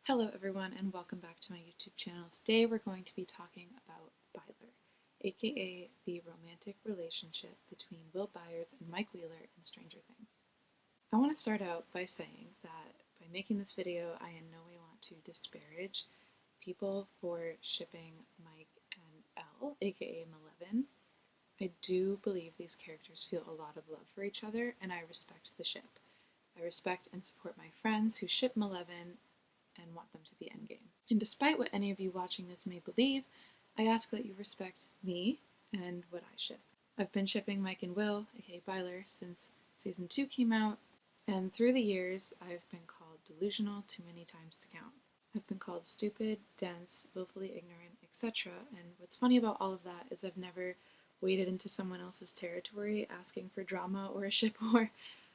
Hello everyone and welcome back to my YouTube channel. Today we're going to be talking about Byler, aka the romantic relationship between Will Byers and Mike Wheeler in Stranger Things. I want to start out by saying that by making this video I in no way want to disparage people for shipping Mike and Elle, aka Maleven. I do believe these characters feel a lot of love for each other and I respect the ship. I respect and support my friends who ship Maleven and want them to be Endgame. And despite what any of you watching this may believe, I ask that you respect me and what I ship. I've been shipping Mike and Will, aka Byler, since season 2 came out, and through the years I've been called delusional too many times to count. I've been called stupid, dense, willfully ignorant, etc. And what's funny about all of that is I've never waded into someone else's territory asking for drama or a ship war.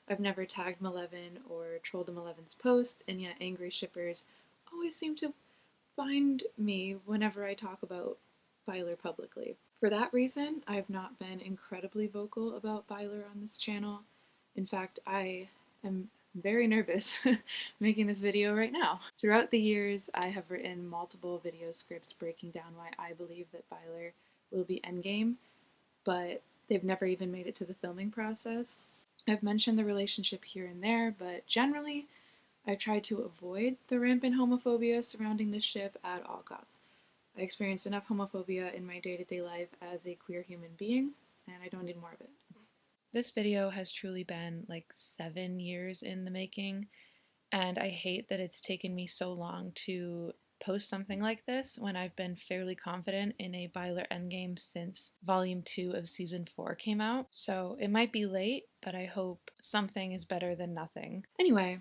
I've never tagged Maleven or trolled a Maleven's post, and yet angry shippers always seem to find me whenever I talk about Byler publicly. For that reason, I've not been incredibly vocal about Byler on this channel. In fact, I am very nervous making this video right now. Throughout the years, I have written multiple video scripts breaking down why I believe that Byler will be Endgame, but they've never even made it to the filming process. I've mentioned the relationship here and there, but generally, I've tried to avoid the rampant homophobia surrounding this ship at all costs. I experience enough homophobia in my day-to-day life as a queer human being, and I don't need more of it. This video has truly been like 7 years in the making, and I hate that it's taken me so long to post something like this when I've been fairly confident in a Byler Endgame since Volume 2 of Season 4 came out. So it might be late, but I hope something is better than nothing. Anyway,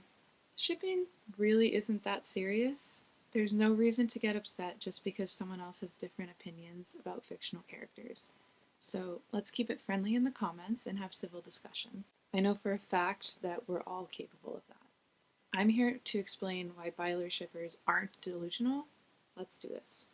shipping really isn't that serious. There's no reason to get upset just because someone else has different opinions about fictional characters. So let's keep it friendly in the comments and have civil discussions. I know for a fact that we're all capable of that. I'm here to explain why Byler shippers aren't delusional. Let's do this.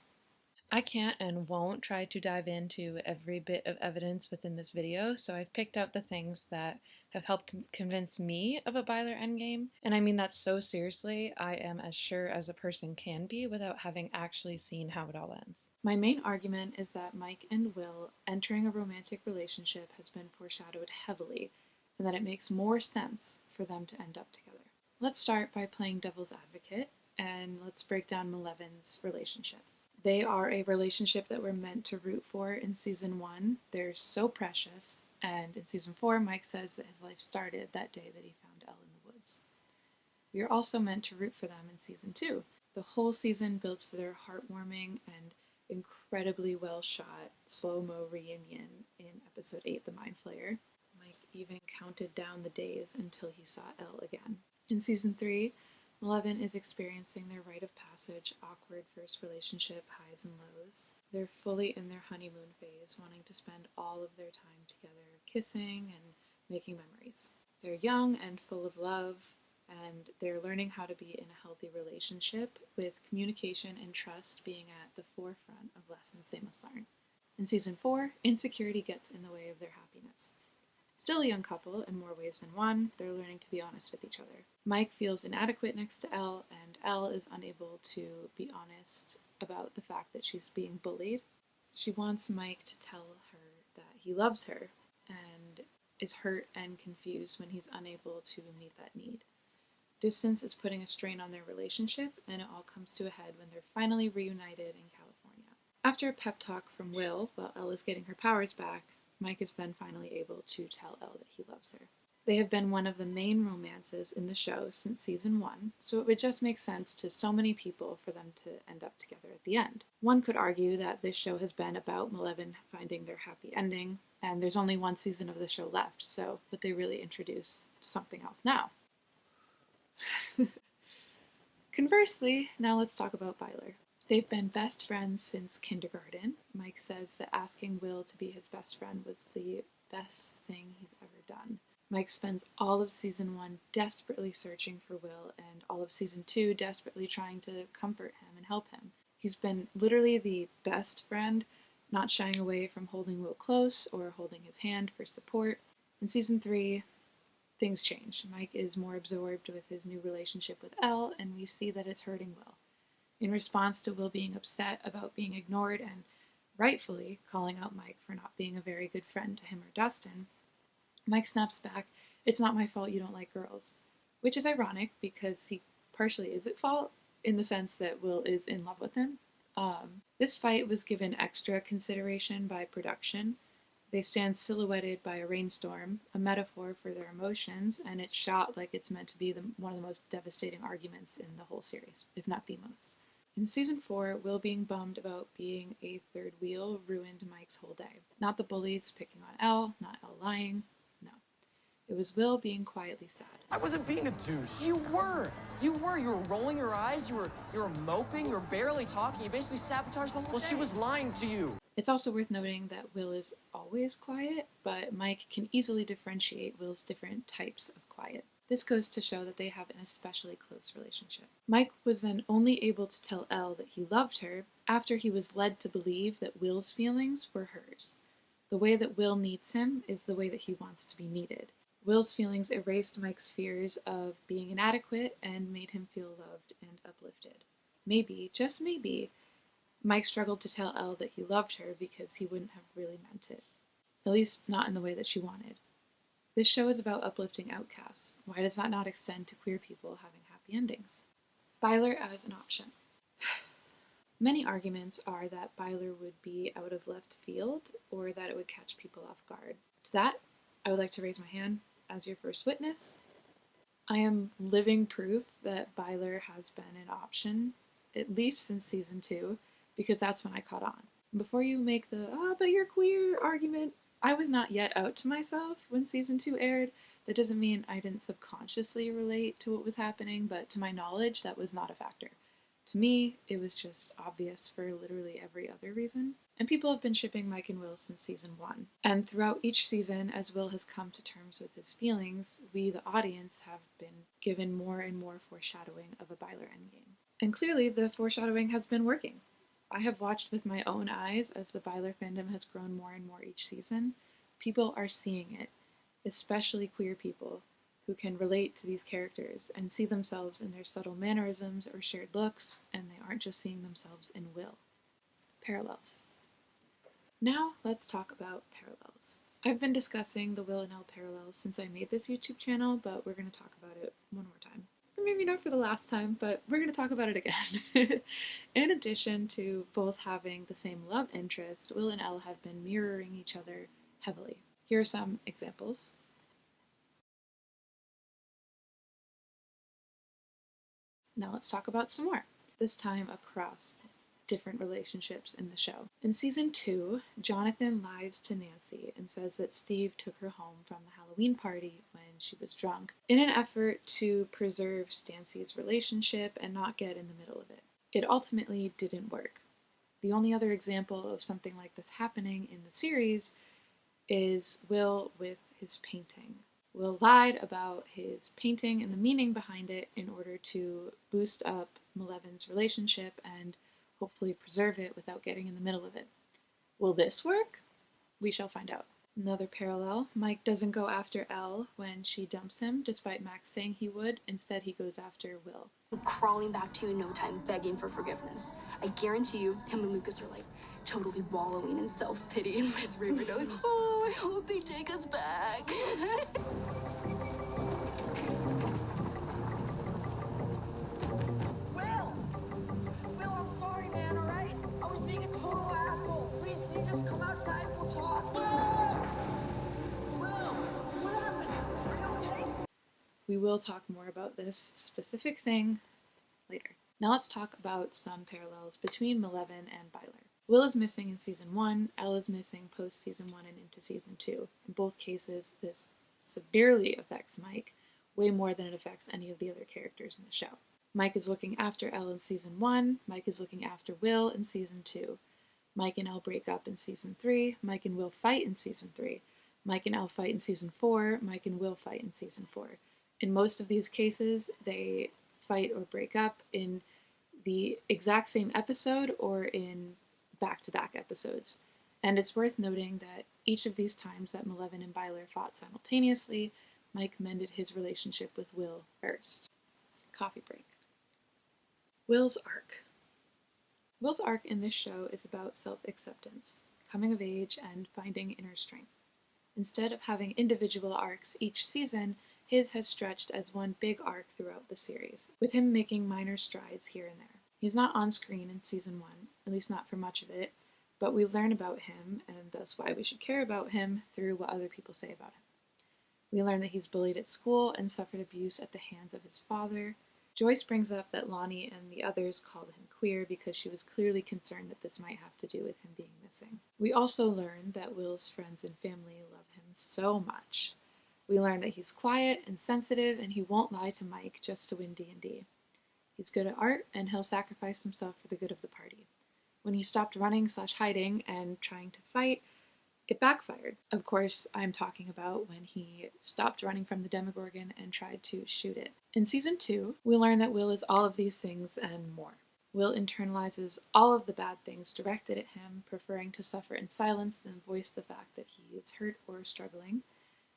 I can't and won't try to dive into every bit of evidence within this video, so I've picked out the things that have helped convince me of a Byler endgame. And I mean that so seriously, I am as sure as a person can be without having actually seen how it all ends. My main argument is that Mike and Will entering a romantic relationship has been foreshadowed heavily, and that it makes more sense for them to end up together. Let's start by playing devil's advocate, and let's break down Maleven's relationship. They are a relationship that we're meant to root for in Season 1. They're so precious, and in Season 4, Mike says that his life started that day that he found Elle in the woods. We are also meant to root for them in Season 2. The whole season builds to their heartwarming and incredibly well-shot slow-mo reunion in Episode 8, The Mind Flayer. Mike even counted down the days until he saw Elle again. In Season 3, Maleven is experiencing their rite of passage, awkward first relationship highs and lows. They're fully in their honeymoon phase, wanting to spend all of their time together kissing and making memories. They're young and full of love, and they're learning how to be in a healthy relationship, with communication and trust being at the forefront of lessons they must learn. In Season 4, insecurity gets in the way of their happiness. Still a young couple in more ways than one, they're learning to be honest with each other. Mike feels inadequate next to Elle, and Elle is unable to be honest about the fact that she's being bullied. She wants Mike to tell her that he loves her, and is hurt and confused when he's unable to meet that need. Distance is putting a strain on their relationship, and it all comes to a head when they're finally reunited in California. After a pep talk from Will, while Elle is getting her powers back, Mike is then finally able to tell Elle that he loves her. They have been one of the main romances in the show since Season 1, so it would just make sense to so many people for them to end up together at the end. One could argue that this show has been about Maleven finding their happy ending, and there's only one season of the show left, so would they really introduce something else now? Conversely, now let's talk about Byler. They've been best friends since kindergarten. Mike says that asking Will to be his best friend was the best thing he's ever done. Mike spends all of Season 1 desperately searching for Will, and all of Season 2 desperately trying to comfort him and help him. He's been literally the best friend, not shying away from holding Will close or holding his hand for support. In Season 3, things change. Mike is more absorbed with his new relationship with Elle, and we see that it's hurting Will. In response to Will being upset about being ignored and rightfully calling out Mike for not being a very good friend to him or Dustin, Mike snaps back, "It's not my fault you don't like girls." Which is ironic because he partially is at fault in the sense that Will is in love with him. This fight was given extra consideration by production. They stand silhouetted by a rainstorm, a metaphor for their emotions, and it's shot like it's meant to be one of the most devastating arguments in the whole series, if not the most. In season 4, Will being bummed about being a third wheel ruined Mike's whole day. Not the bullies picking on Elle, not Elle lying, no. It was Will being quietly sad. I wasn't being a douche. You were. You were rolling your eyes. You were moping. You were barely talking. You basically sabotaged the whole day. Well, she was lying to you. It's also worth noting that Will is always quiet, but Mike can easily differentiate Will's different types of quiet. This goes to show that they have an especially close relationship. Mike was then only able to tell Elle that he loved her after he was led to believe that Will's feelings were hers. The way that Will needs him is the way that he wants to be needed. Will's feelings erased Mike's fears of being inadequate and made him feel loved and uplifted. Maybe, just maybe, Mike struggled to tell Elle that he loved her because he wouldn't have really meant it. At least not in the way that she wanted. This show is about uplifting outcasts. Why does that not extend to queer people having happy endings? Byler as an option. Many arguments are that Byler would be out of left field or that it would catch people off guard. To that, I would like to raise my hand as your first witness. I am living proof that Byler has been an option, at least since season 2, because that's when I caught on. Before you make the, but you're queer argument, I was not yet out to myself when season 2 aired. That doesn't mean I didn't subconsciously relate to what was happening, but to my knowledge, that was not a factor. To me, it was just obvious for literally every other reason. And people have been shipping Mike and Will since season 1. And throughout each season, as Will has come to terms with his feelings, we, the audience, have been given more and more foreshadowing of a Byler endgame. And clearly, the foreshadowing has been working. I have watched with my own eyes as the Byler fandom has grown more and more each season. People are seeing it, especially queer people, who can relate to these characters and see themselves in their subtle mannerisms or shared looks, and they aren't just seeing themselves in Will. Parallels. Now let's talk about parallels. I've been discussing the Will and Elle parallels since I made this YouTube channel, but we're going to talk about it one more time. Or maybe not for the last time, but we're going to talk about it again. In addition to both having the same love interest, Will and Elle have been mirroring each other heavily. Here are some examples. Now let's talk about some more, this time across different relationships in the show. In season 2, Jonathan lies to Nancy and says that Steve took her home from the Halloween party when she was drunk in an effort to preserve Stancy's relationship and not get in the middle of it. It ultimately didn't work. The only other example of something like this happening in the series is Will with his painting. Will lied about his painting and the meaning behind it in order to boost up Malevin's relationship and hopefully preserve it without getting in the middle of it. Will this work? We shall find out. Another parallel, Mike doesn't go after Elle when she dumps him, despite Max saying he would. Instead, he goes after Will. Crawling back to you in no time, begging for forgiveness. I guarantee you, him and Lucas are like totally wallowing in self-pity and misery. We're like, oh, I hope they take us back. Will, I'm sorry, man, all right? I was being a total asshole. Please, can you just come outside and we'll talk? Will, what happened? Are you okay? We will talk more about this specific thing later. Now let's talk about some parallels between Malevin and Byler. Will is missing in season 1, Elle is missing post season 1 and into season 2. In both cases, this severely affects Mike, way more than it affects any of the other characters in the show. Mike is looking after Elle in season 1, Mike is looking after Will in season 2. Mike and Elle break up in season 3, Mike and Will fight in season 3. Mike and Elle fight in season 4, Mike and Will fight in season 4. In most of these cases, they fight or break up in the exact same episode or in back-to-back episodes. And it's worth noting that each of these times that Malevin and Byler fought simultaneously, Mike mended his relationship with Will first. Coffee break. Will's arc. Will's arc in this show is about self-acceptance, coming of age, and finding inner strength. Instead of having individual arcs each season, his has stretched as one big arc throughout the series, with him making minor strides here and there. He's not on screen in season 1, at least not for much of it, but we learn about him, and thus why we should care about him, through what other people say about him. We learn that he's bullied at school and suffered abuse at the hands of his father. Joyce brings up that Lonnie and the others called him queer because she was clearly concerned that this might have to do with him being missing. We also learn that Will's friends and family love him so much. We learn that he's quiet and sensitive and he won't lie to Mike just to win D&D. He's good at art and he'll sacrifice himself for the good of the party. When he stopped running/hiding and trying to fight, it backfired. Of course, I'm talking about when he stopped running from the Demogorgon and tried to shoot it. In season 2, we learn that Will is all of these things and more. Will internalizes all of the bad things directed at him, preferring to suffer in silence than voice the fact that he is hurt or struggling.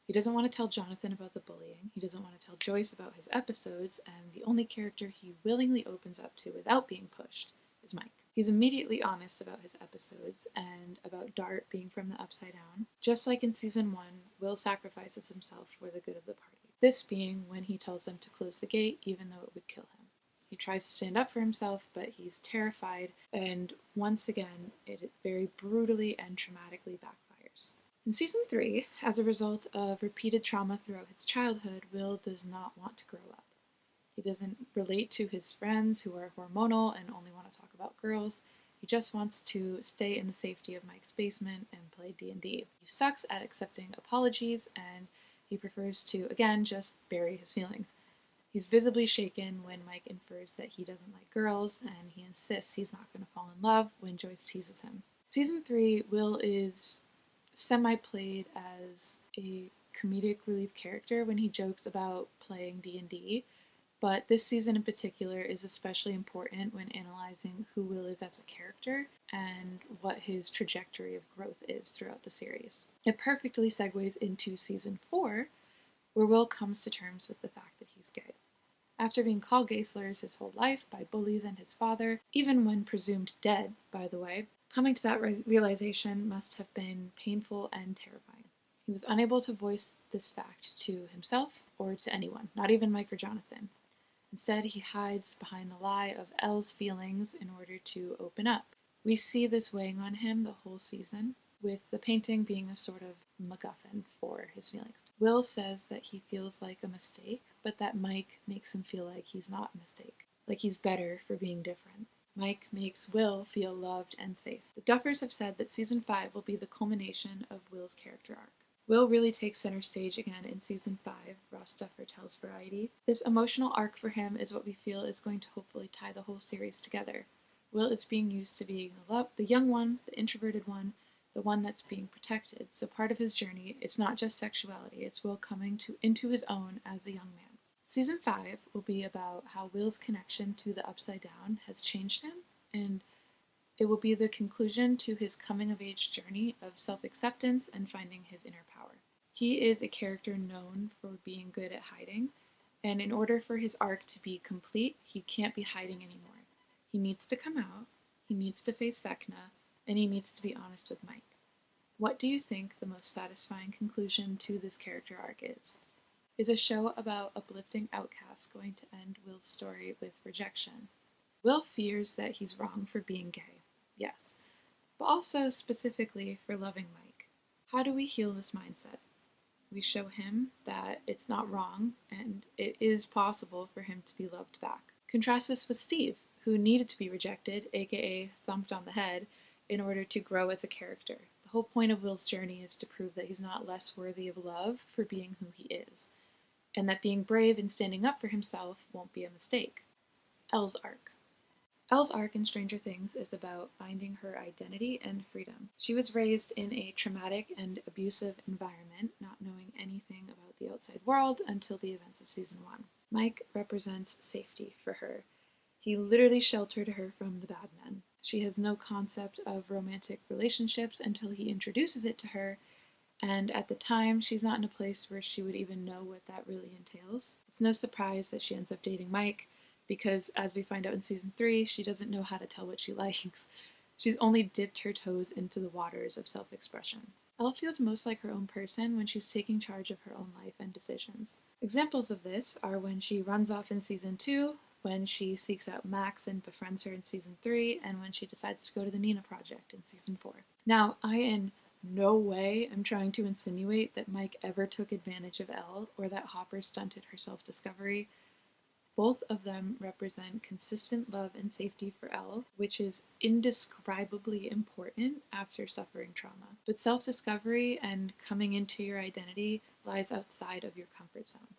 He doesn't want to tell Jonathan about the bullying, he doesn't want to tell Joyce about his episodes, and the only character he willingly opens up to without being pushed is Mike. He's immediately honest about his episodes and about Dart being from the Upside Down. Just like in season 1, Will sacrifices himself for the good of the party. This being when he tells them to close the gate even though it would kill him. He tries to stand up for himself, but he's terrified, and once again, it very brutally and traumatically backfires. In season 3, as a result of repeated trauma throughout his childhood, Will does not want to grow up. He doesn't relate to his friends who are hormonal and only want to talk about girls. He just wants to stay in the safety of Mike's basement and play D&D. He sucks at accepting apologies, and he prefers to, again, just bury his feelings. He's visibly shaken when Mike infers that he doesn't like girls, and he insists he's not going to fall in love when Joyce teases him. Season 3, Will is semi-played as a comedic relief character when he jokes about playing D&D, but this season in particular is especially important when analyzing who Will is as a character and what his trajectory of growth is throughout the series. It perfectly segues into season 4, where Will comes to terms with the fact that he's gay. After being called gay slurs his whole life by bullies and his father, even when presumed dead, by the way, coming to that realization must have been painful and terrifying. He was unable to voice this fact to himself or to anyone, not even Mike or Jonathan. Instead, he hides behind the lie of Elle's feelings in order to open up. We see this weighing on him the whole season, with the painting being a sort of MacGuffin for his feelings. Will says that he feels like a mistake, but that Mike makes him feel like he's not a mistake, like he's better for being different. Mike makes Will feel loved and safe. The Duffers have said that season 5 will be the culmination of Will's character arc. Will really takes center stage again in season 5, Ross Duffer tells Variety. This emotional arc for him is what we feel is going to hopefully tie the whole series together. Will is being used to being the young one, the introverted one, the one that's being protected. So part of his journey, it's not just sexuality, it's Will coming into his own as a young man. Season 5 will be about how Will's connection to the Upside Down has changed him, and it will be the conclusion to his coming-of-age journey of self-acceptance and finding his inner power. He is a character known for being good at hiding, and in order for his arc to be complete, he can't be hiding anymore. He needs to come out, he needs to face Vecna, and he needs to be honest with Mike. What do you think the most satisfying conclusion to this character arc is? Is a show about uplifting outcasts going to end Will's story with rejection? Will fears that he's wrong for being gay. Yes, but also specifically for loving Mike. How do we heal this mindset? We show him that it's not wrong and it is possible for him to be loved back. Contrast this with Steve, who needed to be rejected, aka thumped on the head, in order to grow as a character. The whole point of Will's journey is to prove that he's not less worthy of love for being who he is, and that being brave and standing up for himself won't be a mistake. Elle's arc. Elle's arc in Stranger Things is about finding her identity and freedom. She was raised in a traumatic and abusive environment, not knowing anything about the outside world until the events of season 1. Mike represents safety for her. He literally sheltered her from the bad men. She has no concept of romantic relationships until he introduces it to her, and at the time, she's not in a place where she would even know what that really entails. It's no surprise that she ends up dating Mike, because, as we find out in season 3, she doesn't know how to tell what she likes. She's only dipped her toes into the waters of self-expression. Elle feels most like her own person when she's taking charge of her own life and decisions. Examples of this are when she runs off in season 2, when she seeks out Max and befriends her in season 3, and when she decides to go to the Nina Project in season 4. Now, I in no way am trying to insinuate that Mike ever took advantage of Elle or that Hopper stunted her self-discovery. Both of them represent consistent love and safety for Elle, which is indescribably important after suffering trauma. But self-discovery and coming into your identity lies outside of your comfort zone.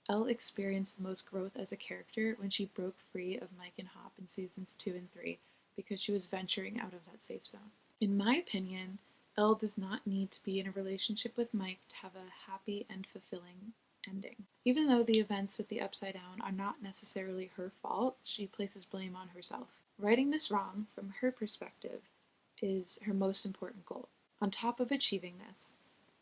Elle experienced the most growth as a character when she broke free of Mike and Hop in seasons 2 and 3 because she was venturing out of that safe zone. In my opinion, Elle does not need to be in a relationship with Mike to have a happy and fulfilling ending. Even though the events with the Upside Down are not necessarily her fault, she places blame on herself. Righting this wrong, from her perspective, is her most important goal. On top of achieving this,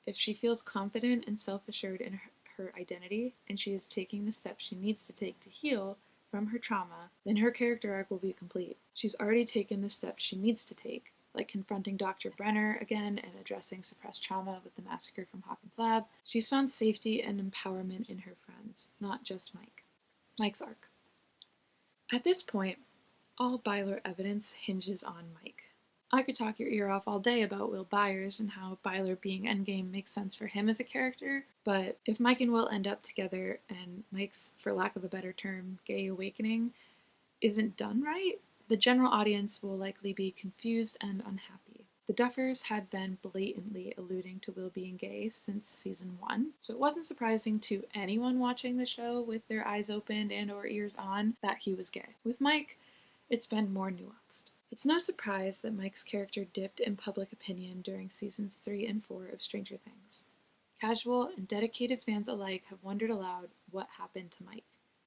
if she feels confident and self-assured in her identity, and she is taking the steps she needs to take to heal from her trauma, then her character arc will be complete. She's already taken the steps she needs to take, like confronting Dr. Brenner again and addressing suppressed trauma with the massacre from Hawkins' lab. She's found safety and empowerment in her friends, not just Mike. Mike's arc. At this point, all Byler evidence hinges on Mike. I could talk your ear off all day about Will Byers and how Byler being Endgame makes sense for him as a character, but if Mike and Will end up together and Mike's, for lack of a better term, gay awakening isn't done right, the general audience will likely be confused and unhappy. The Duffers had been blatantly alluding to Will being gay since season 1, so it wasn't surprising to anyone watching the show with their eyes opened and or ears on that he was gay. With Mike, it's been more nuanced. It's no surprise that Mike's character dipped in public opinion during seasons 3 and 4 of Stranger Things. Casual and dedicated fans alike have wondered aloud what happened to Mike.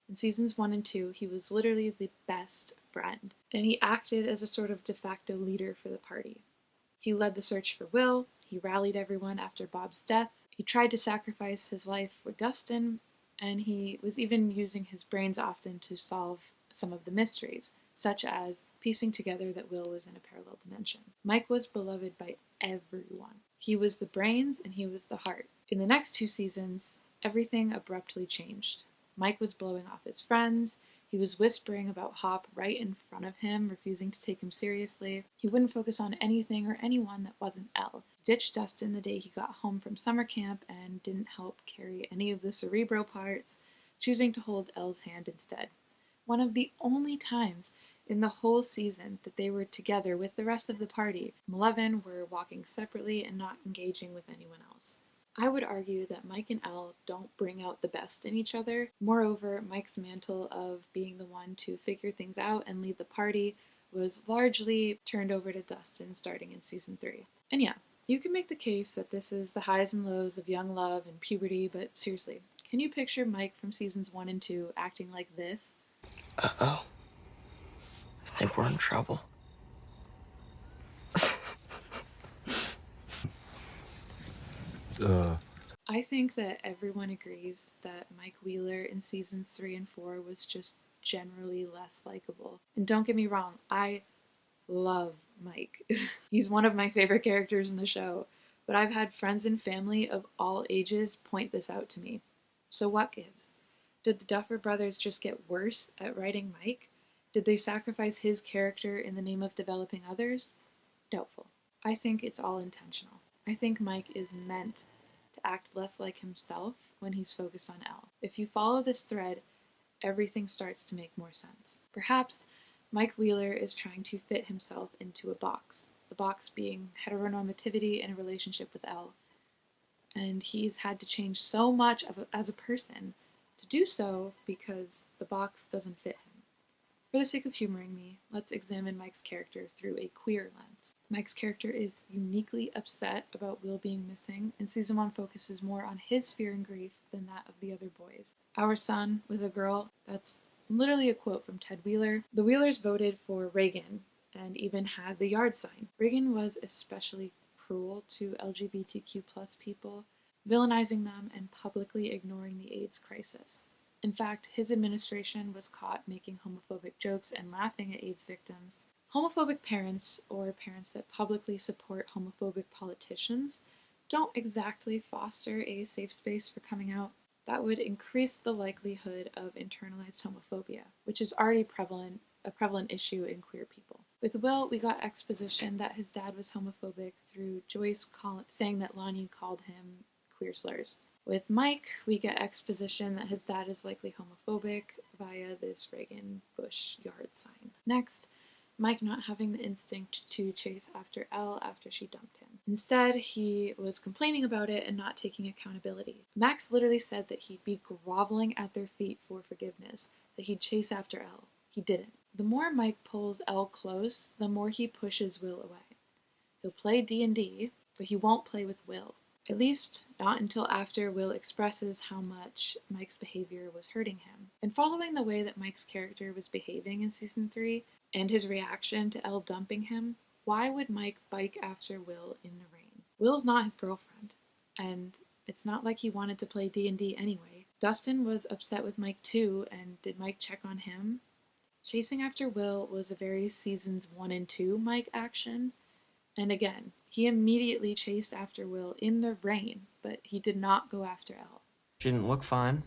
In seasons 1 and 2, he was literally the best friend, and he acted as a sort of de facto leader for the party. He led the search for Will, he rallied everyone after Bob's death, he tried to sacrifice his life for Dustin, and he was even using his brains often to solve some of the mysteries, such as piecing together that Will was in a parallel dimension. Mike was beloved by everyone. He was the brains and he was the heart. In the next 2 seasons, everything abruptly changed. Mike was blowing off his friends, he was whispering about Hop right in front of him, refusing to take him seriously. He wouldn't focus on anything or anyone that wasn't Elle. He ditched Dustin the day he got home from summer camp and didn't help carry any of the Cerebro parts, choosing to hold Elle's hand instead. One of the only times in the whole season that they were together with the rest of the party. 11 were walking separately and not engaging with anyone else. I would argue that Mike and Elle don't bring out the best in each other. Moreover, Mike's mantle of being the one to figure things out and lead the party was largely turned over to Dustin starting in season 3. And yeah, you can make the case that this is the highs and lows of young love and puberty, but seriously, can you picture Mike from seasons 1 and 2 acting like this? Uh-oh. I think we're in trouble. I think that everyone agrees that Mike Wheeler in seasons 3 and 4 was just generally less likable. And don't get me wrong, I love Mike. He's one of my favorite characters in the show, but I've had friends and family of all ages point this out to me. So what gives? Did the Duffer brothers just get worse at writing Mike? Did they sacrifice his character in the name of developing others? Doubtful. I think it's all intentional. I think Mike is meant to act less like himself when he's focused on Elle. If you follow this thread, everything starts to make more sense. Perhaps Mike Wheeler is trying to fit himself into a box, the box being heteronormativity in a relationship with Elle. And he's had to change so much as a person to do so because the box doesn't fit him. For the sake of humoring me, let's examine Mike's character through a queer lens. Mike's character is uniquely upset about Will being missing, and season 1 focuses more on his fear and grief than that of the other boys. Our son with a girl, that's literally a quote from Ted Wheeler. The Wheelers voted for Reagan and even had the yard sign. Reagan was especially cruel to LGBTQ+ people, villainizing them and publicly ignoring the AIDS crisis. In fact, his administration was caught making homophobic jokes and laughing at AIDS victims. Homophobic parents, or parents that publicly support homophobic politicians, don't exactly foster a safe space for coming out. That would increase the likelihood of internalized homophobia, which is already a prevalent issue in queer people. With Will, we got exposition that his dad was homophobic through Joyce saying that Lonnie called him queer slurs. With Mike, we get exposition that his dad is likely homophobic via this Reagan Bush yard sign. Next, Mike not having the instinct to chase after Elle after she dumped him. Instead, he was complaining about it and not taking accountability. Max literally said that he'd be groveling at their feet for forgiveness, that he'd chase after Elle. He didn't. The more Mike pulls Elle close, the more he pushes Will away. He'll play D&D, but he won't play with Will. At least, not until after Will expresses how much Mike's behavior was hurting him. And following the way that Mike's character was behaving in Season 3, and his reaction to Elle dumping him, why would Mike bike after Will in the rain? Will's not his girlfriend, and it's not like he wanted to play D&D anyway. Dustin was upset with Mike too, and did Mike check on him? Chasing after Will was a very Seasons 1 and 2 Mike action, and again, he immediately chased after Will in the rain, but he did not go after Elle. She didn't look fine.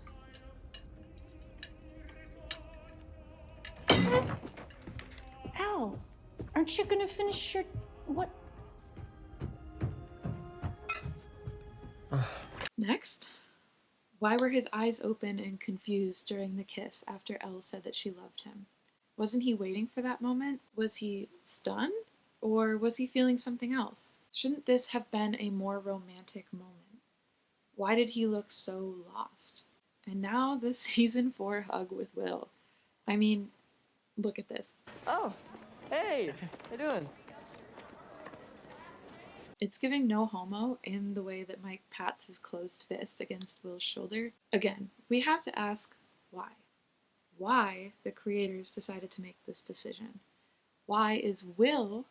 Al, aren't you gonna finish your... what? Next, why were his eyes open and confused during the kiss after Elle said that she loved him? Wasn't he waiting for that moment? Was he stunned? Or was he feeling something else? Shouldn't this have been a more romantic moment? Why did he look so lost? And now the Season 4 hug with Will. I mean, look at this. Oh, hey, how you doing? It's giving no homo in the way that Mike pats his closed fist against Will's shoulder. Again, we have to ask why. Why the creators decided to make this decision. Why is Will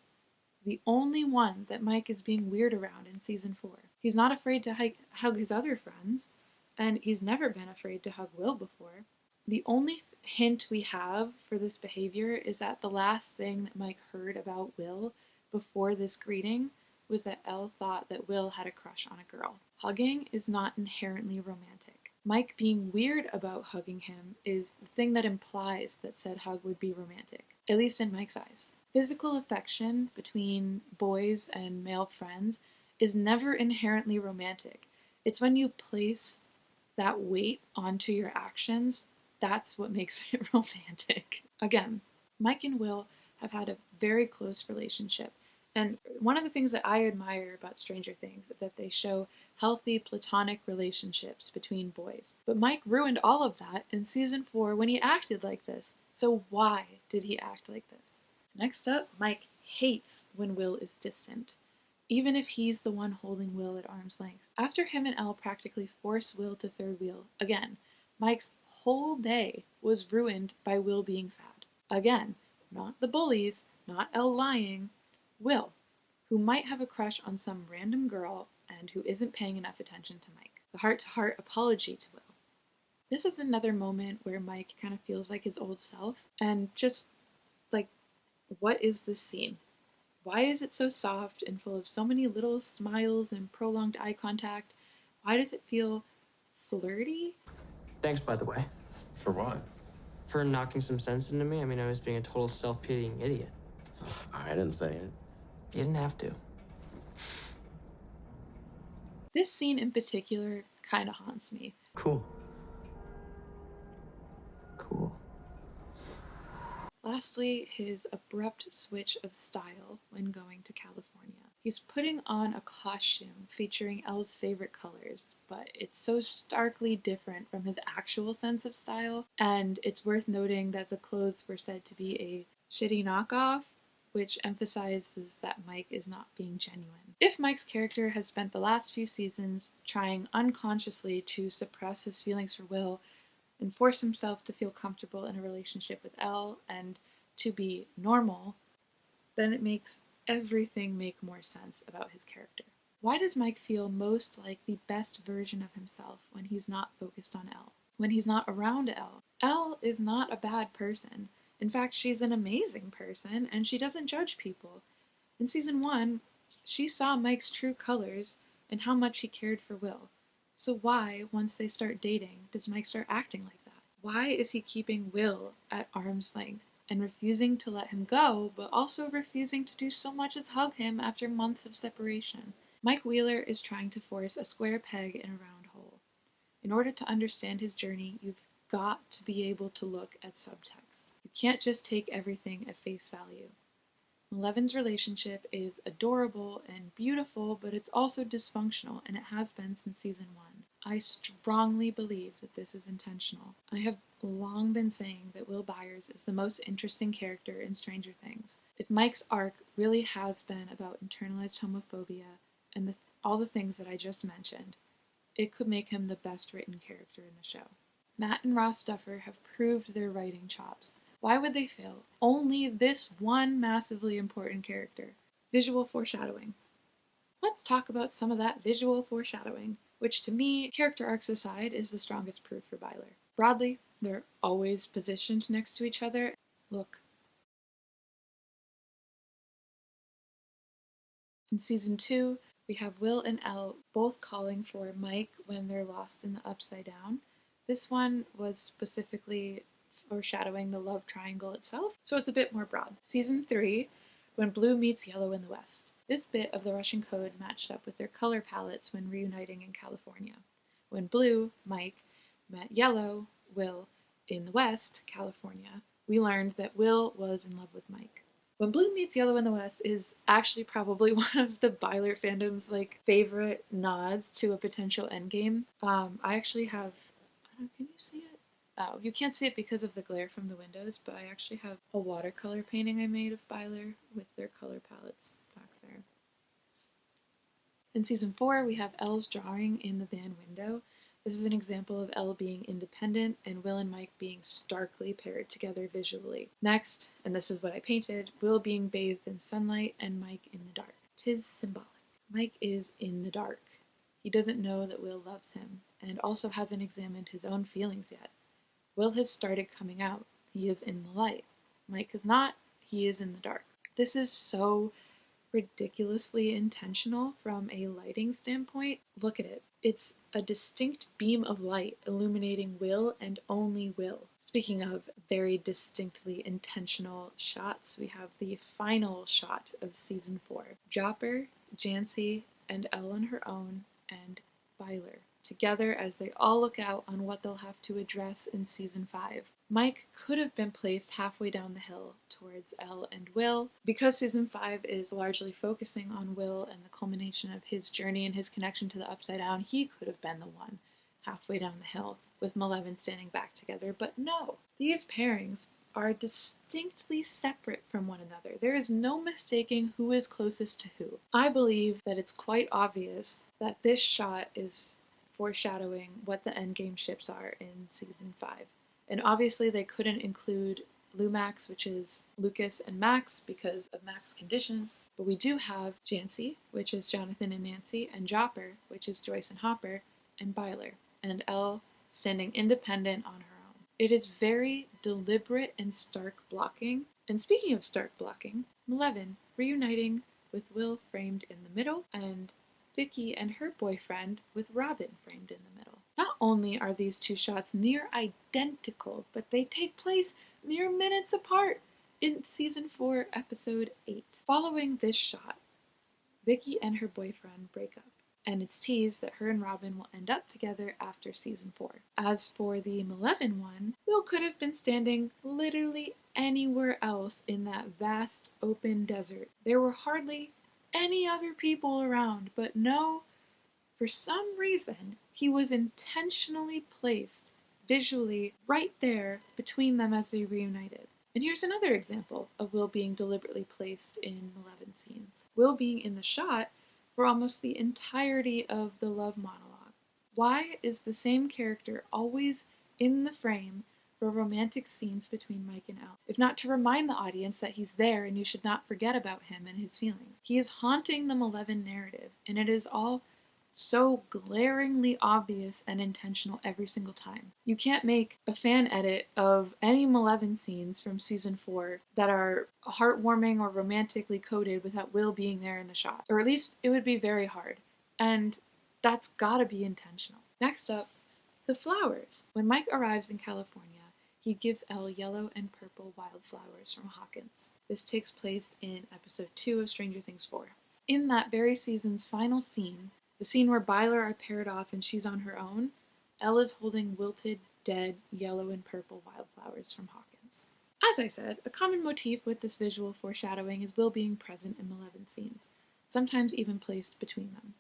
the only one that Mike is being weird around in Season 4? He's not afraid to hug his other friends, and he's never been afraid to hug Will before. The only hint we have for this behavior is that the last thing that Mike heard about Will before this greeting was that Elle thought that Will had a crush on a girl. Hugging is not inherently romantic. Mike being weird about hugging him is the thing that implies that said hug would be romantic, at least in Mike's eyes. Physical affection between boys and male friends is never inherently romantic. It's when you place that weight onto your actions, that's what makes it romantic. Again, Mike and Will have had a very close relationship. And one of the things that I admire about Stranger Things is that they show healthy platonic relationships between boys. But Mike ruined all of that in Season 4 when he acted like this. So why did he act like this? Next up, Mike hates when Will is distant, even if he's the one holding Will at arm's length. After him and Elle practically force Will to third wheel, again, Mike's whole day was ruined by Will being sad. Again, not the bullies, not Elle lying, Will, who might have a crush on some random girl and who isn't paying enough attention to Mike. The heart-to-heart apology to Will. This is another moment where Mike kind of feels like his old self, and just, like, what is this scene? Why is it so soft and full of so many little smiles and prolonged eye contact? Why does it feel flirty? Thanks, by the way. For what? For knocking some sense into me. I mean, I was being a total self-pitying idiot. I didn't say it. You didn't have to. This scene in particular kind of haunts me. Cool. Cool. Lastly, his abrupt switch of style when going to California. He's putting on a costume featuring Elle's favorite colors, but it's so starkly different from his actual sense of style, and it's worth noting that the clothes were said to be a shitty knockoff, which emphasizes that Mike is not being genuine. If Mike's character has spent the last few seasons trying unconsciously to suppress his feelings for Will and force himself to feel comfortable in a relationship with Elle and to be normal, then it makes everything make more sense about his character. Why does Mike feel most like the best version of himself when he's not focused on Elle? when he's not around Elle. Elle is not a bad person. In fact, she's an amazing person, and she doesn't judge people. In season 1, she saw Mike's true colors and how much he cared for Will. So why, once they start dating, does Mike start acting like that? Why is he keeping Will at arm's length and refusing to let him go, but also refusing to do so much as hug him after months of separation? Mike Wheeler is trying to force a square peg in a round hole. In order to understand his journey, you've got to be able to look at subtext. You can't just take everything at face value. Malevin's relationship is adorable and beautiful, but it's also dysfunctional, and it has been since season 1. I strongly believe that this is intentional. I have long been saying that Will Byers is the most interesting character in Stranger Things. If Mike's arc really has been about internalized homophobia and all the things that I just mentioned, it could make him the best written character in the show. Matt and Ross Duffer have proved their writing chops. Why would they fail? Only this one massively important character. Visual foreshadowing. Let's talk about some of that visual foreshadowing, which to me, character arcs aside, is the strongest proof for Byler. Broadly, they're always positioned next to each other. Look. In season 2, we have Will and Elle both calling for Mike when they're lost in the Upside Down. This one was specifically foreshadowing the love triangle itself, so it's a bit more broad. Season 3, when blue meets yellow in the West. This bit of the Russian code matched up with their color palettes when reuniting in California. When blue, Mike, met yellow, Will, in the West, California, we learned that Will was in love with Mike. When Blue Meets Yellow in the West is actually probably one of the Byler fandom's favorite nods to a potential Endgame. I actually have, can you see it? Oh, you can't see it because of the glare from the windows, but I actually have a watercolor painting I made of Byler with their color palettes back there. In season 4, we have Elle's drawing in the van window. This is an example of Elle being independent and Will and Mike being starkly paired together visually. Next, and this is what I painted, Will being bathed in sunlight and Mike in the dark. 'Tis symbolic. Mike is in the dark. He doesn't know that Will loves him, and also hasn't examined his own feelings yet. Will has started coming out. He is in the light. Mike has not. He is in the dark. This is so ridiculously intentional from a lighting standpoint. Look at it. It's a distinct beam of light illuminating Will and only Will. Speaking of very distinctly intentional shots, we have the final shot of season 4. Jopper, Jancy, and Elle on her own, and Byler together as they all look out on what they'll have to address in season 5. Mike could have been placed halfway down the hill towards Elle and Will. Because season 5 is largely focusing on Will and the culmination of his journey and his connection to the Upside Down, he could have been the one halfway down the hill with Malevin standing back together. But no, these pairings are distinctly separate from one another. There is no mistaking who is closest to who. I believe that it's quite obvious that this shot is foreshadowing what the Endgame ships are in season 5. And obviously they couldn't include Lumax, which is Lucas and Max, because of Max's condition. But we do have Jancy, which is Jonathan and Nancy, and Jopper, which is Joyce and Hopper, and Byler, and Elle standing independent on her own. It is very deliberate and stark blocking. And speaking of stark blocking, Malevin reuniting with Will framed in the middle, and Vicky and her boyfriend with Robin framed in the middle. Not only are these two shots near identical, but they take place mere minutes apart in season 4, episode 8. Following this shot, Vicky and her boyfriend break up, and it's teased that her and Robin will end up together after season 4. As for the Malevin one, Will could have been standing literally anywhere else in that vast open desert. There were hardly any other people around, but no, for some reason, he was intentionally placed visually right there between them as they reunited. And here's another example of Will being deliberately placed in Malevin scenes. Will being in the shot for almost the entirety of the love monologue. Why is the same character always in the frame for romantic scenes between Mike and Elle, if not to remind the audience that he's there and you should not forget about him and his feelings? He is haunting the Malevin narrative, and it is all so glaringly obvious and intentional every single time. You can't make a fan edit of any Malevolent scenes from season 4 that are heartwarming or romantically coded without Will being there in the shot. Or at least it would be very hard. And that's gotta be intentional. Next up, the flowers. When Mike arrives in California, he gives Elle yellow and purple wildflowers from Hawkins. This takes place in episode 2 of Stranger Things 4. In that very season's final scene, the scene where Byler are paired off and she's on her own, Elle is holding wilted, dead, yellow and purple wildflowers from Hawkins. As I said, a common motif with this visual foreshadowing is Will being present in Malevolent scenes, sometimes even placed between them.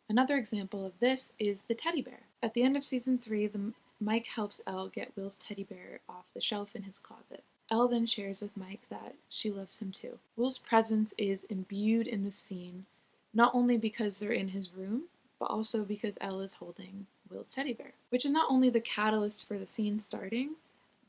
Another example of this is the teddy bear. At the end of season 3, Mike helps Elle get Will's teddy bear off the shelf in his closet. Elle then shares with Mike that she loves him too. Will's presence is imbued in the scene, not only because they're in his room, but also because Elle is holding Will's teddy bear, which is not only the catalyst for the scene starting,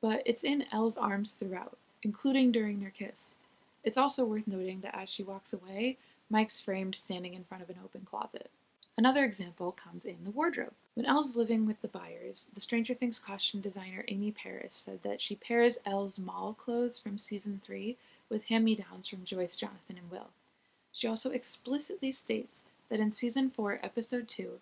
but it's in Elle's arms throughout, including during their kiss. It's also worth noting that as she walks away, Mike's framed standing in front of an open closet. Another example comes in the wardrobe. When Elle's living with the Byers, the Stranger Things costume designer Amy Paris said that she pairs Elle's mall clothes from season 3 with hand-me-downs from Joyce, Jonathan, and Will. She also explicitly states that in season 4, episode 2,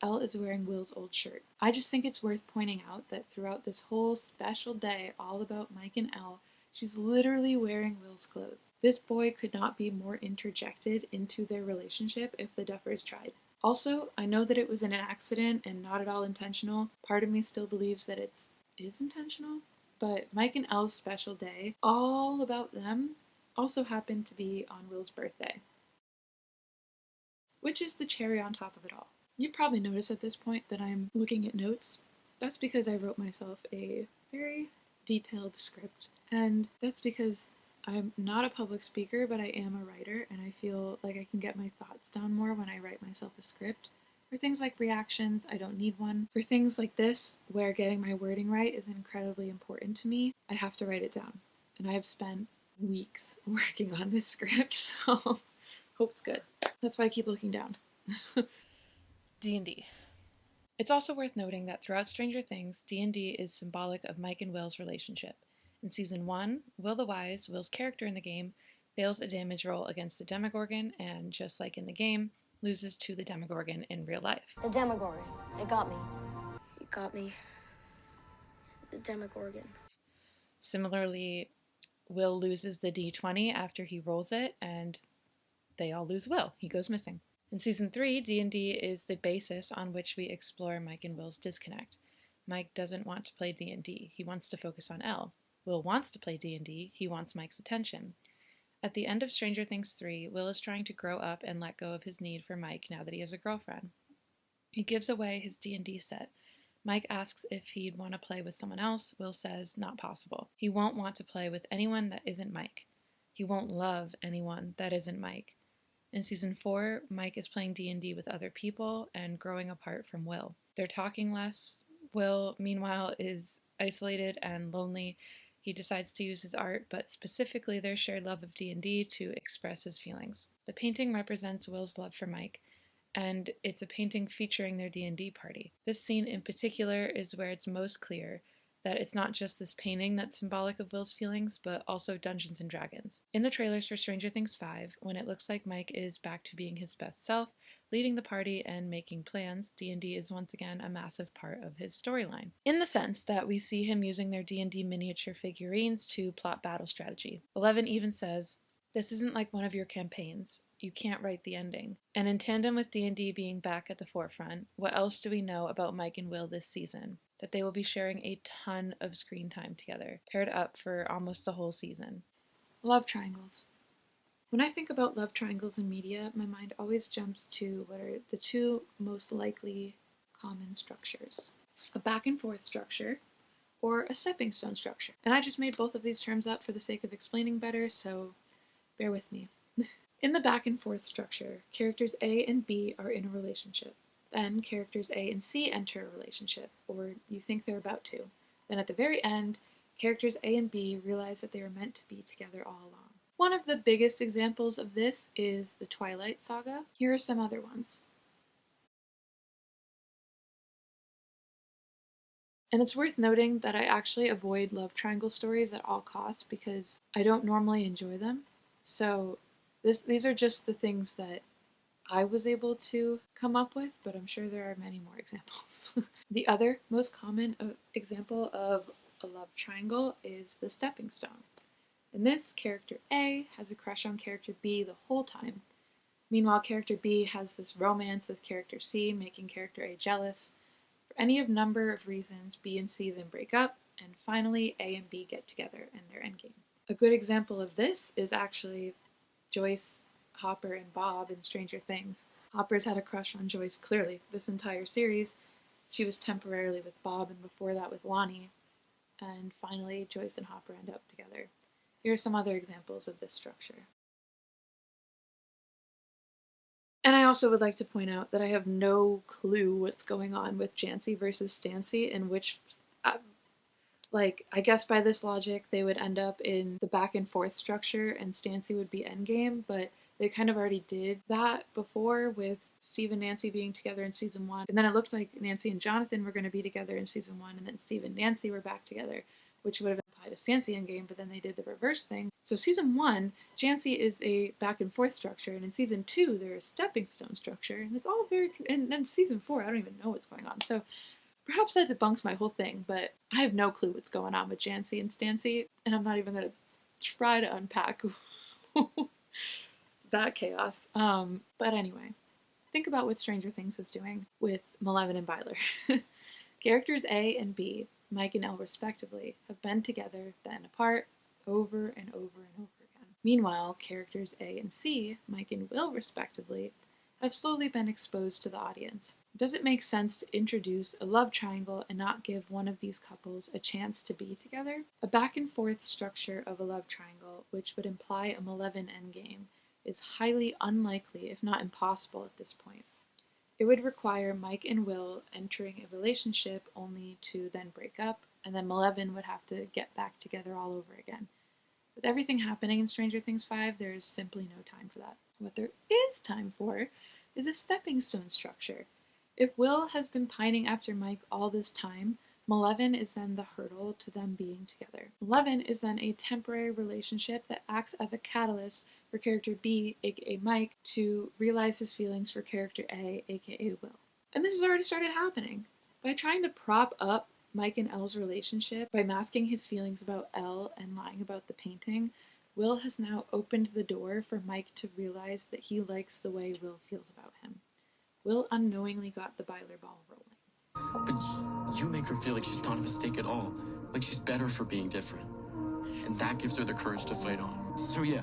Elle is wearing Will's old shirt. I just think it's worth pointing out that throughout this whole special day all about Mike and Elle, she's literally wearing Will's clothes. This boy could not be more interjected into their relationship if the Duffers tried. Also, I know that it was an accident and not at all intentional. Part of me still believes that it is intentional. But Mike and Elle's special day, all about them, also happened to be on Will's birthday, which is the cherry on top of it all. You've probably noticed at this point that I'm looking at notes. That's because I wrote myself a very detailed script, and that's because I'm not a public speaker, but I am a writer, and I feel like I can get my thoughts down more when I write myself a script. For things like reactions, I don't need one. For things like this, where getting my wording right is incredibly important to me, I have to write it down. And I have spent weeks working on this script, so hope it's good. That's why I keep looking down. D&D. It's also worth noting that throughout Stranger Things, D&D is symbolic of Mike and Will's relationship. In season 1, Will the Wise, Will's character in the game, fails a damage roll against the Demogorgon and, just like in the game, loses to the Demogorgon in real life. The Demogorgon. It got me. It got me. The Demogorgon. Similarly, Will loses the D20 after he rolls it, and they all lose Will. He goes missing. In season 3, D&D is the basis on which we explore Mike and Will's disconnect. Mike doesn't want to play D&D. He wants to focus on Elle. Will wants to play D&D, he wants Mike's attention. At the end of Stranger Things 3, Will is trying to grow up and let go of his need for Mike now that he has a girlfriend. He gives away his D&D set. Mike asks if he'd want to play with someone else. Will says not possible. He won't want to play with anyone that isn't Mike. He won't love anyone that isn't Mike. In season 4, Mike is playing D&D with other people and growing apart from Will. They're talking less. Will, meanwhile, is isolated and lonely. He decides to use his art, but specifically their shared love of D&D, to express his feelings. The painting represents Will's love for Mike, and it's a painting featuring their D&D party. This scene in particular is where it's most clear that it's not just this painting that's symbolic of Will's feelings, but also Dungeons & Dragons. In the trailers for Stranger Things 5, when it looks like Mike is back to being his best self, leading the party and making plans, D&D is once again a massive part of his storyline. In the sense that we see him using their D&D miniature figurines to plot battle strategy. Eleven even says, "This isn't like one of your campaigns. You can't write the ending." And in tandem with D&D being back at the forefront, what else do we know about Mike and Will this season? That they will be sharing a ton of screen time together, paired up for almost the whole season. Love triangles. When I think about love triangles in media, my mind always jumps to what are the two most likely common structures. A back and forth structure, or a stepping stone structure. And I just made both of these terms up for the sake of explaining better, so bear with me. In the back and forth structure, characters A and B are in a relationship. Then characters A and C enter a relationship, or you think they're about to. Then at the very end, characters A and B realize that they are meant to be together all along. One of the biggest examples of this is the Twilight Saga. Here are some other ones. And it's worth noting that I actually avoid love triangle stories at all costs because I don't normally enjoy them. So these are just the things that I was able to come up with, but I'm sure there are many more examples. The other most common example of a love triangle is the stepping stone. In this, character A has a crush on character B the whole time. Meanwhile, character B has this romance with character C, making character A jealous. For any of number of reasons, B and C then break up, and finally A and B get together in their endgame. A good example of this is actually Joyce, Hopper, and Bob in Stranger Things. Hopper's had a crush on Joyce clearly this entire series. She was temporarily with Bob, and before that with Lonnie. And finally, Joyce and Hopper end up together. Here are some other examples of this structure. And I also would like to point out that I have no clue what's going on with Jancy versus Stancy, in which, I guess by this logic, they would end up in the back and forth structure and Stancy would be Endgame, but they kind of already did that before with Steve and Nancy being together in season 1. And then it looked like Nancy and Jonathan were going to be together in season 1, and then Steve and Nancy were back together, which would have implied a Stancy Endgame, but then they did the reverse thing. So season 1, Jancy is a back and forth structure, and in season 2, they're a stepping stone structure, and it's all very. And then season 4, I don't even know what's going on. So perhaps that debunks my whole thing, but I have no clue what's going on with Jancy and Stancy, and I'm not even going to try to unpack that chaos. But anyway, think about what Stranger Things is doing with Malevolent and Byler. Characters A and B, Mike and Elle respectively, have been together, then apart, over and over and over again. Meanwhile, characters A and C, Mike and Will respectively, have slowly been exposed to the audience. Does it make sense to introduce a love triangle and not give one of these couples a chance to be together? A back and forth structure of a love triangle, which would imply a Malevolent endgame, is highly unlikely, if not impossible, at this point. It would require Mike and Will entering a relationship only to then break up, and then Malevolent would have to get back together all over again. With everything happening in Stranger Things 5, there is simply no time for that. What there is time for is a stepping stone structure. If Will has been pining after Mike all this time, Malevolent is then the hurdle to them being together. Malevolent is then a temporary relationship that acts as a catalyst for character B, aka Mike, to realize his feelings for character A, aka Will. And this has already started happening. By trying to prop up Mike and Elle's relationship, by masking his feelings about Elle and lying about the painting, Will has now opened the door for Mike to realize that he likes the way Will feels about him. Will unknowingly got the Byler ball rolling. But you make her feel like she's not a mistake at all. Like she's better for being different. And that gives her the courage to fight on. So yeah,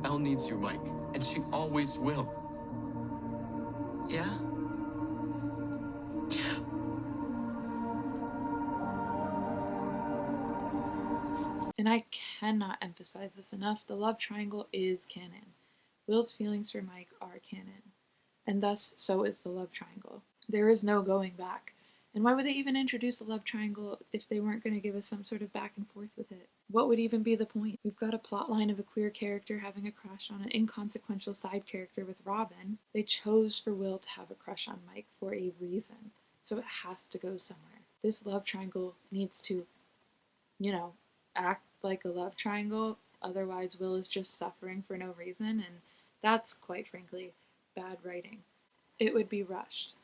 Elle needs you, Mike. And she always will. Yeah? And I cannot emphasize this enough, the love triangle is canon. Will's feelings for Mike are canon. And thus, so is the love triangle. There is no going back. And why would they even introduce a love triangle if they weren't going to give us some sort of back and forth with it? What would even be the point? We've got a plot line of a queer character having a crush on an inconsequential side character with Robin. They chose for Will to have a crush on Mike for a reason. So it has to go somewhere. This love triangle needs to, act like a love triangle. Otherwise, Will is just suffering for no reason, and that's, quite frankly, bad writing. It would be rushed.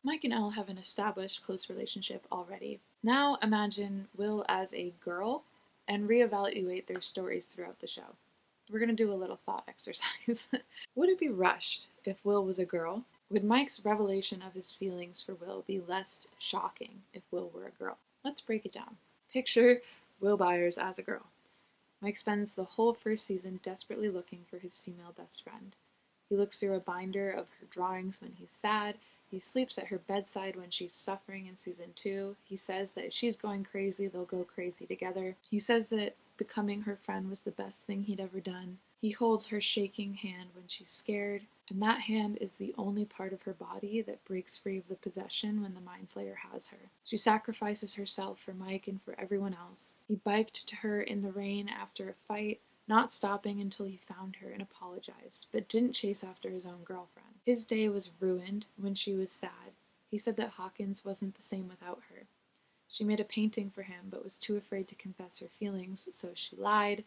Mike and Elle have an established close relationship already. Now imagine Will as a girl and reevaluate their stories throughout the show. We're going to do a little thought exercise. Would it be rushed if Will was a girl? Would Mike's revelation of his feelings for Will be less shocking if Will were a girl? Let's break it down. Picture Will Byers as a girl. Mike spends the whole first season desperately looking for his female best friend. He looks through a binder of her drawings when he's sad. He sleeps at her bedside when she's suffering in season 2. He says that if she's going crazy, they'll go crazy together. He says that becoming her friend was the best thing he'd ever done. He holds her shaking hand when she's scared, and that hand is the only part of her body that breaks free of the possession when the Mind Flayer has her. She sacrifices herself for Mike and for everyone else. He biked to her in the rain after a fight, not stopping until he found her and apologized, but didn't chase after his own girlfriend. His day was ruined when she was sad. He said that Hawkins wasn't the same without her. She made a painting for him but was too afraid to confess her feelings, so she lied.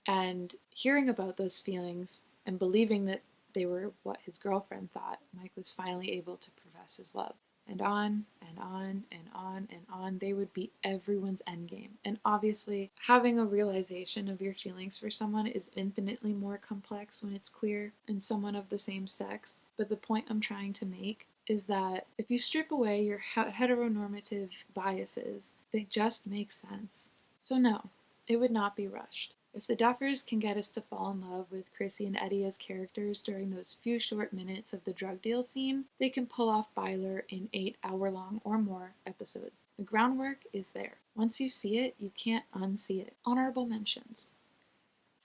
And hearing about those feelings and believing that they were what his girlfriend thought, Mike was finally able to profess his love. And on and on and on and on, they would be everyone's endgame. And obviously, having a realization of your feelings for someone is infinitely more complex when it's queer and someone of the same sex. But the point I'm trying to make is that if you strip away your heteronormative biases, they just make sense. So no, it would not be rushed. If the Duffers can get us to fall in love with Chrissy and Eddie as characters during those few short minutes of the drug deal scene, they can pull off Byler in 8-hour-long or more episodes. The groundwork is there. Once you see it, you can't unsee it. Honorable mentions.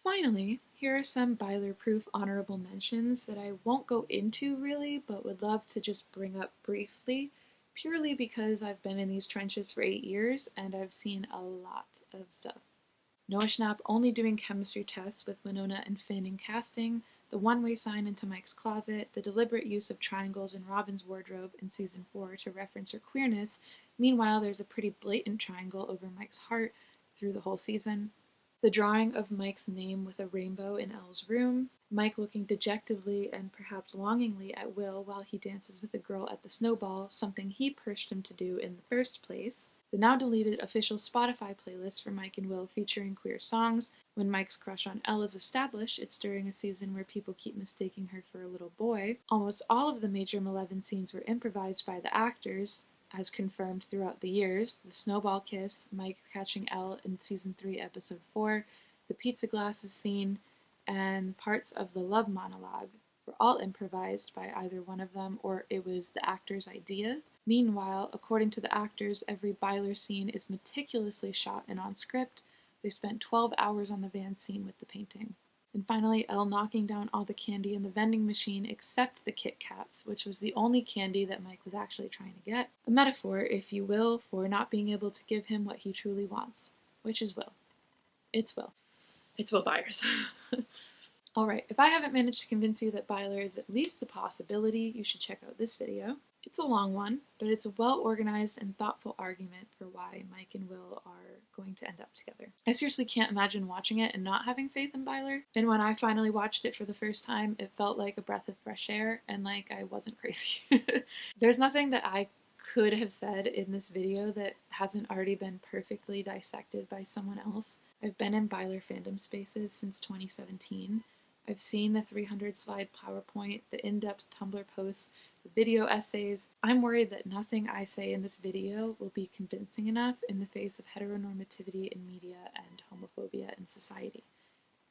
Finally, here are some Byler-proof honorable mentions that I won't go into really, but would love to just bring up briefly, purely because I've been in these trenches for 8 years and I've seen a lot of stuff. Noah Schnapp only doing chemistry tests with Winona and Finn in casting, the one-way sign into Mike's closet, the deliberate use of triangles in Robin's wardrobe in season 4 to reference her queerness. Meanwhile, there's a pretty blatant triangle over Mike's heart through the whole season. The drawing of Mike's name with a rainbow in Elle's room, Mike looking dejectedly and perhaps longingly at Will while he dances with a girl at the snowball, something he pushed him to do in the first place. The now deleted official Spotify playlist for Mike and Will featuring queer songs. When Mike's crush on Elle is established, it's during a season where people keep mistaking her for a little boy. Almost all of the major Malevolent scenes were improvised by the actors, as confirmed throughout the years. The snowball kiss, Mike catching Elle in season 3, episode 4, the pizza glasses scene, and parts of the love monologue were all improvised by either one of them or it was the actor's idea. Meanwhile, according to the actors, every Byler scene is meticulously shot and on script. They spent 12 hours on the van scene with the painting. And finally, Elle knocking down all the candy in the vending machine except the Kit Kats, which was the only candy that Mike was actually trying to get. A metaphor, if you will, for not being able to give him what he truly wants, which is Will. It's Will. It's Will Byers. Alright, if I haven't managed to convince you that Byler is at least a possibility, you should check out this video. It's a long one, but it's a well-organized and thoughtful argument for why Mike and Will are going to end up together. I seriously can't imagine watching it and not having faith in Byler, and when I finally watched it for the first time, it felt like a breath of fresh air, and like I wasn't crazy. There's nothing that I could have said in this video that hasn't already been perfectly dissected by someone else. I've been in Byler fandom spaces since 2017. I've seen the 300-slide PowerPoint, the in-depth Tumblr posts, the video essays. I'm worried that nothing I say in this video will be convincing enough in the face of heteronormativity in media and homophobia in society.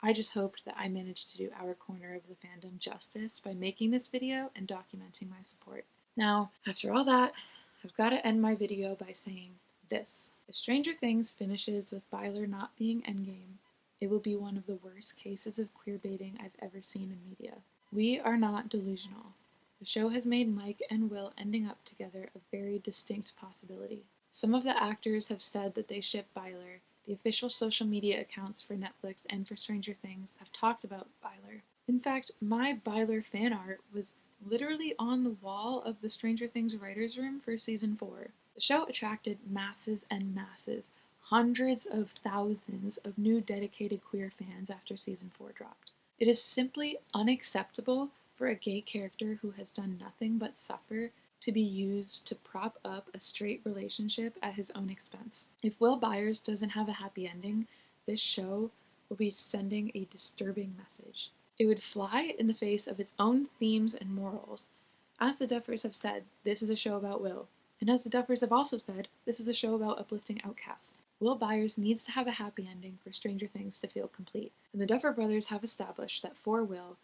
I just hoped that I managed to do our corner of the fandom justice by making this video and documenting my support. Now, after all that, I've got to end my video by saying this. If Stranger Things finishes with Byler not being Endgame, it will be one of the worst cases of queerbaiting I've ever seen in media. We are not delusional. The show has made Mike and Will ending up together a very distinct possibility. Some of the actors have said that they ship Byler. The official social media accounts for Netflix and for Stranger Things have talked about Byler. In fact, my Byler fan art was literally on the wall of the Stranger Things writers' room for season 4. The show attracted masses and masses, hundreds of thousands of new dedicated queer fans after season 4 dropped. It is simply unacceptable for a gay character who has done nothing but suffer to be used to prop up a straight relationship at his own expense. If Will Byers doesn't have a happy ending, this show will be sending a disturbing message. It would fly in the face of its own themes and morals. As the Duffers have said, this is a show about Will. And as the Duffers have also said, this is a show about uplifting outcasts. Will Byers needs to have a happy ending for Stranger Things to feel complete. And the Duffer brothers have established that for Will,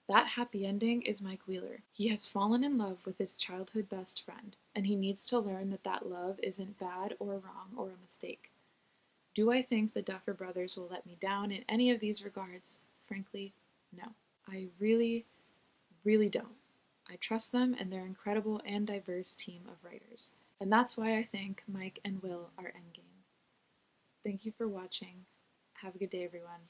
that happy ending is Mike Wheeler. He has fallen in love with his childhood best friend, and he needs to learn that that love isn't bad or wrong or a mistake. Do I think the Duffer brothers will let me down in any of these regards? Frankly, no. I really, really don't. I trust them and their incredible and diverse team of writers. And that's why I think Mike and Will are Endgame. Thank you for watching. Have a good day, everyone.